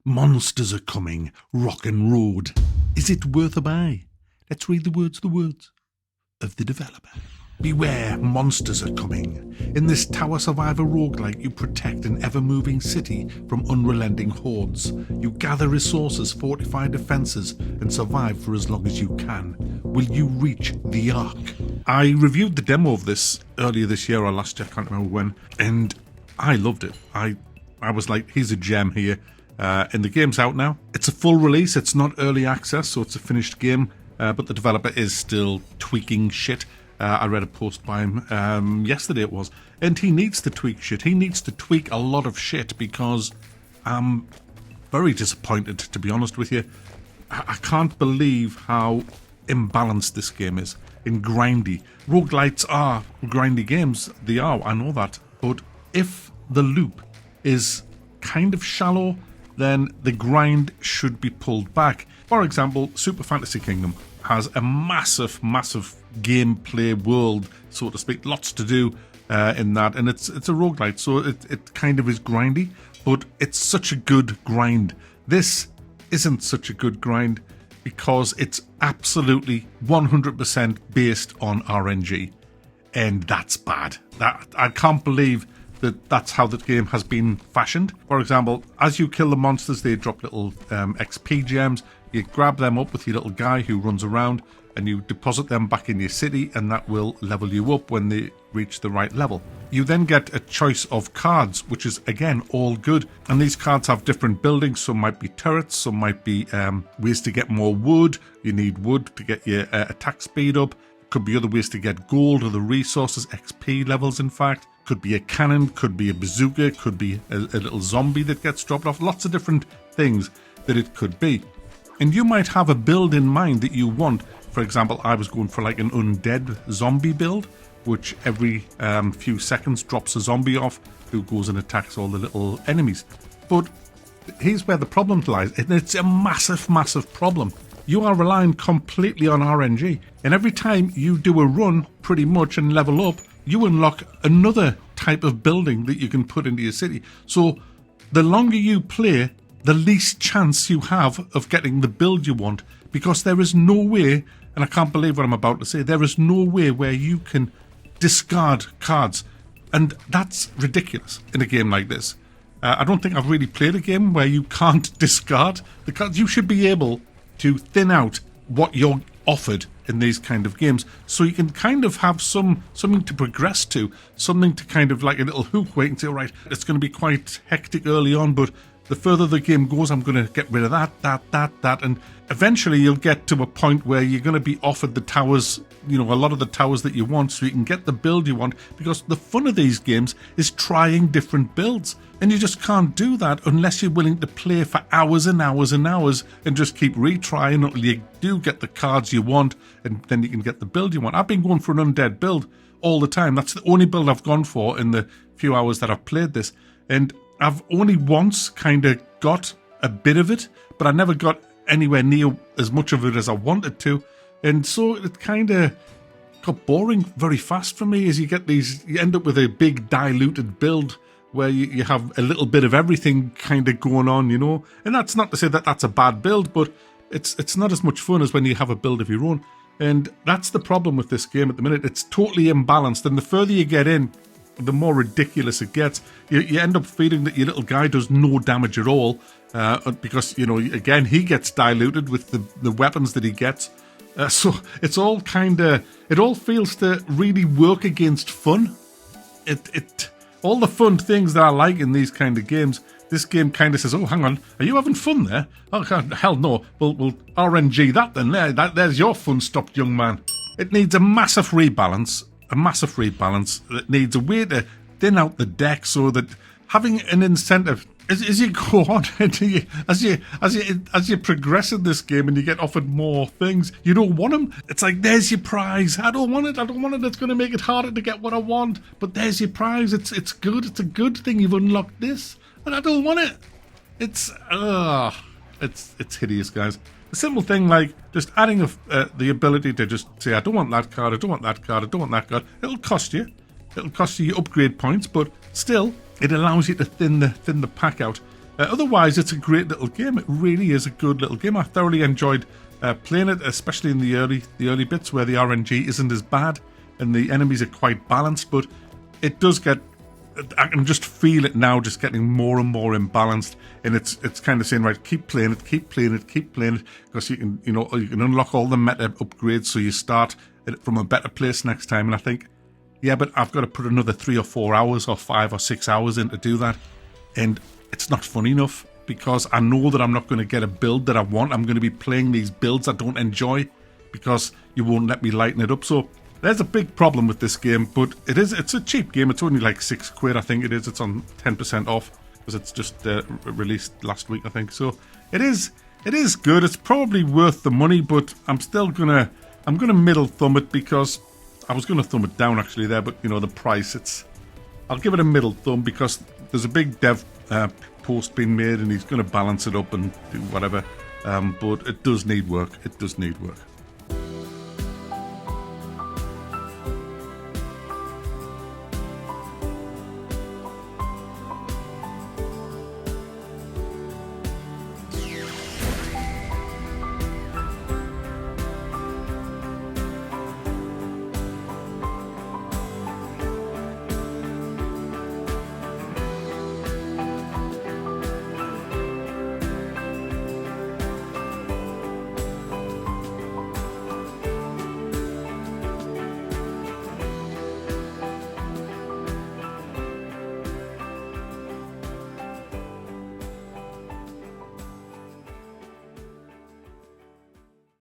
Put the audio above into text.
Monsters are coming, rock and road. Is it worth a buy? Let's read the words of the developer. Beware, monsters are coming. In this tower survivor roguelike, you protect an ever-moving city from unrelenting hordes. You gather resources, fortify defenses, and survive for as long as you can. Will you reach the Ark? I reviewed the demo of this earlier this year or last year, I can't remember when, and I loved it. I was like, here's a gem here. And the game's out now. It's a full release, it's not early access, so it's a finished game, but the developer is still tweaking shit. I read a post by him yesterday it was, and he needs to tweak shit. He needs to tweak a lot of shit because I'm very disappointed, to be honest with you. I can't believe how imbalanced this game is and grindy. Roguelites are grindy games, they are, I know that, but if the loop is kind of shallow, then the grind should be pulled back. For example, Super Fantasy Kingdom has a massive gameplay world, so to speak, lots to do in that, and it's a roguelite, so it kind of is grindy, but it's such a good grind. This isn't such a good grind because it's absolutely 100% based on RNG, and that's bad. I can't believe that's how the game has been fashioned. For example, as you kill the monsters, they drop little XP gems. You grab them up with your little guy who runs around, and you deposit them back in your city, and that will level you up when they reach the right level. You then get a choice of cards, which is, again, all good. And these cards have different buildings. Some might be turrets, some might be ways to get more wood. You need wood to get your attack speed up. Could be other ways to get gold, other resources, XP levels, in fact. Could be a cannon, could be a bazooka, could be a little zombie that gets dropped off. Lots of different things that it could be. And you might have a build in mind that you want. For example, I was going for like an undead zombie build, which every few seconds drops a zombie off who goes and attacks all the little enemies. But here's where the problem lies, and it's a massive problem. You are relying completely on RNG, and every time you do a run, pretty much, and level up, you unlock another type of building that you can put into your city. So the longer you play, the least chance you have of getting the build you want, because there is no way, and I can't believe what I'm about to say, there is no way where you can discard cards, and that's ridiculous in a game like this. I don't think I've really played a game where you can't discard the cards. You should be able to thin out what you're offered in these kind of games, so you can kind of have something to progress to, something to kind of like a little hook where you can say, all right, it's going to be quite hectic early on, but the further the game goes, I'm going to get rid of that, and eventually you'll get to a point where you're going to be offered the towers, a lot of the towers that you want, so you can get the build you want, because the fun of these games is trying different builds, and you just can't do that unless you're willing to play for hours and hours and hours and just keep retrying until you do get the cards you want, and then you can get the build you want. I've been going for an undead build all the time. That's the only build I've gone for in the few hours that I've played this, and I've only once kind of got a bit of it, but I never got anywhere near as much of it as I wanted to, and so it kind of got boring very fast for me. As you end up with a big diluted build where you have a little bit of everything kind of going on, and that's not to say that that's a bad build, but it's not as much fun as when you have a build of your own, and that's the problem with this game at the minute. It's totally imbalanced, and the further you get in, the more ridiculous it gets. You end up feeling that your little guy does no damage at all, because, again, he gets diluted with the weapons that he gets. So it's all it all feels to really work against fun. All the fun things that I like in these kind of games, this game kind of says, oh, hang on, are you having fun there? Oh, hell no, we'll RNG that then. There's your fun stopped, young man. It needs a massive rebalance. That needs a way to thin out the deck so that having an incentive as you go on, as you progress in this game and you get offered more things, you don't want them. It's like, there's your prize. I don't want it. It's going to make it harder to get what I want. But there's your prize. It's good. It's a good thing you've unlocked this, and I don't want it. It's hideous, guys. A simple thing like just adding the ability to just say, I don't want that card, I don't want that card, I don't want that card. It'll cost you your upgrade points, but still, it allows you to thin the pack out. Otherwise, it's a great little game. It really is a good little game. I thoroughly enjoyed playing it, especially in the early bits where the RNG isn't as bad and the enemies are quite balanced. But it does get, I can just feel it now, just getting more and more imbalanced. And it's kind of saying, right, keep playing it, keep playing it, keep playing it, because you can unlock all the meta upgrades, so you start it from a better place next time. And I think, yeah, but I've got to put another 3 or 4 hours or 5 or 6 hours in to do that, and it's not fun enough, because I know that I'm not going to get a build that I want. I'm going to be playing these builds I don't enjoy because you won't let me lighten it up. So there's a big problem with this game, but it's a cheap game. It's only like £6, I think it is. It's on 10% off because it's just released last week, I think. So it is good. It's probably worth the money, but I'm gonna middle thumb it, because I was gonna thumb it down actually there, but the price, I'll give it a middle thumb, because there's a big dev post being made and he's going to balance it up and do whatever, but it does need work.